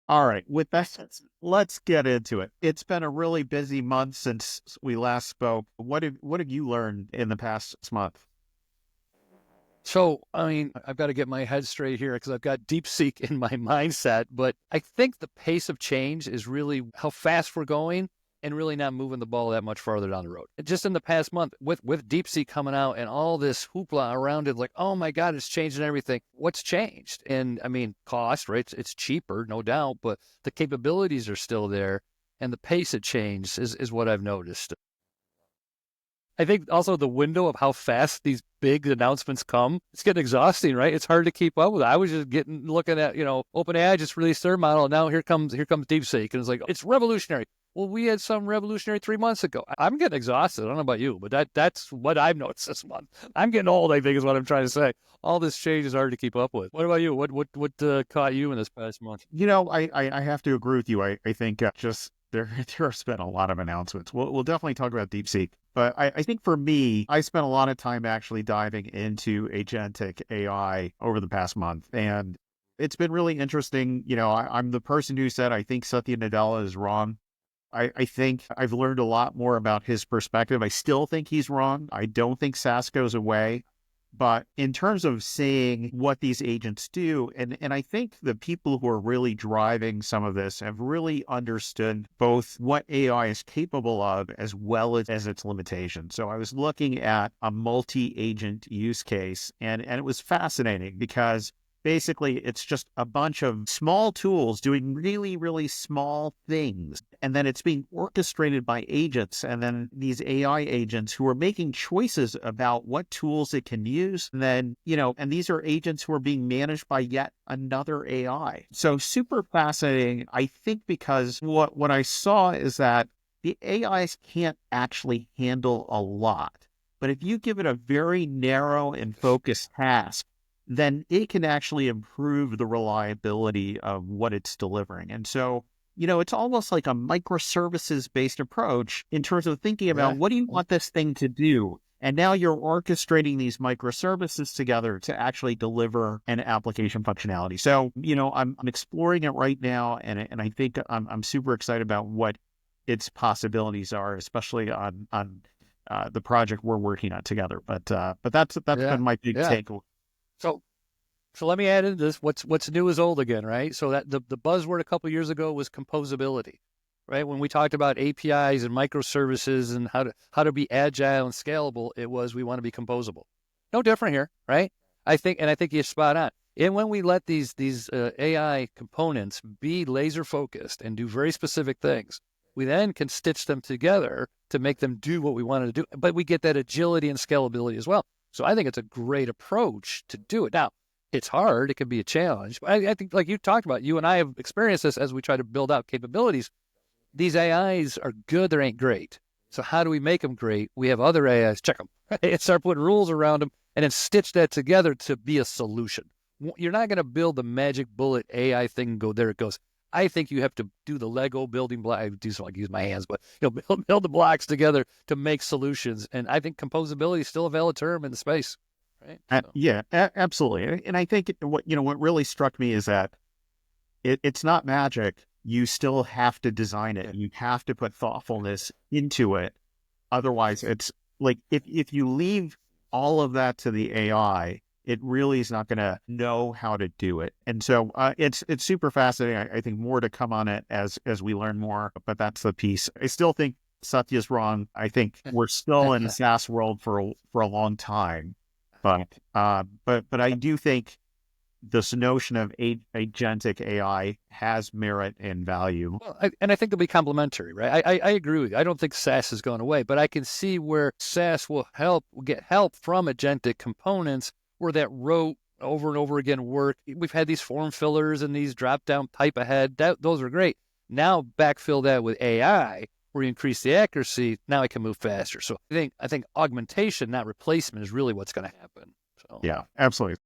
All right. With that, let's get into it. It's been a really busy month since we last spoke. What have you learned in the past month? So, I mean, I've got to get my head straight here because I've got DeepSeek in my mindset, but I think the pace of change is really how fast we're going and really not moving the ball that much farther down the road. Just in the past month, with DeepSeek coming out and all this hoopla around it, like, oh my God, it's changing everything. What's changed? And I mean, cost, right? It's cheaper, no doubt, but the capabilities are still there, and the pace of change is what I've noticed. I think also the window of how fast these big announcements come, it's getting exhausting, right? It's hard to keep up with. I was just looking at, OpenAI just released their model. And now here comes DeepSeek. And it's like, it's revolutionary. Well, we had some revolutionary 3 months ago. I'm getting exhausted. I don't know about you, but that's what I've noticed this month. I'm getting old, I think is what I'm trying to say. All this change is hard to keep up with. What about you? What caught you in this past month? I have to agree with you. I think just there's been a lot of announcements. We'll definitely talk about DeepSeek. But I think for me, I spent a lot of time actually diving into agentic AI over the past month. And it's been really interesting. I'm the person who said I think Satya Nadella is wrong. I think I've learned a lot more about his perspective. I still think he's wrong. I don't think SAS goes away. But in terms of seeing what these agents do, and I think the people who are really driving some of this have really understood both what AI is capable of as well as its limitations. So I was looking at a multi-agent use case, and it was fascinating because basically it's just a bunch of small tools doing really, really small things. And then it's being orchestrated by agents. And then these AI agents who are making choices about what tools it can use. And then, and these are agents who are being managed by yet another AI. So super fascinating, I think, because what I saw is that the AIs can't actually handle a lot. But if you give it a very narrow and focused task, then it can actually improve the reliability of what it's delivering. And so, it's almost like a microservices based approach in terms of thinking about Yeah. what do you want this thing to do? And now you're orchestrating these microservices together to actually deliver an application functionality. So, I'm exploring it right now, and I think I'm super excited about what its possibilities are, especially on the project we're working on together. But that's Yeah. been my big Yeah. take. So So let me add into this. What's new is old again, right? So that the buzzword a couple of years ago was composability, right? When we talked about APIs and microservices and how to be agile and scalable, it was we want to be composable. No different here, right? I think you're spot on. And when we let these AI components be laser focused and do very specific things, we then can stitch them together to make them do what we wanted to do. But we get that agility and scalability as well. So I think it's a great approach to do it. Now, it's hard. It can be a challenge. But I think, like you talked about, you and I have experienced this as we try to build out capabilities. These AIs are good. They ain't great. So how do we make them great? We have other AIs check them and start putting rules around them and then stitch that together to be a solution. You're not going to build the magic bullet AI thing and go, there it goes. I think you have to do the Lego building block. I do so like use my hands, but build the blocks together to make solutions. And I think composability is still a valid term in the space, right? So. Yeah, absolutely. And I think what really struck me is that it's not magic. You still have to design it. You have to put thoughtfulness into it. Otherwise, it's like if you leave all of that to the AI, it really is not going to know how to do it. And so it's super fascinating. I think more to come on it as we learn more. But that's the piece. I still think Satya's wrong. I think we're still in the SaaS world for a long time. But I do think this notion of agentic AI has merit and value. Well, and I think they'll be complementary, right? I agree with you. I don't think SaaS is going away, but I can see where SaaS will get help from agentic components where that rote over and over again work. We've had these form fillers and these drop down type ahead. Those are great. Now backfill that with AI where you increase the accuracy. Now it can move faster. So I think augmentation, not replacement, is really what's going to happen. So. Yeah, absolutely.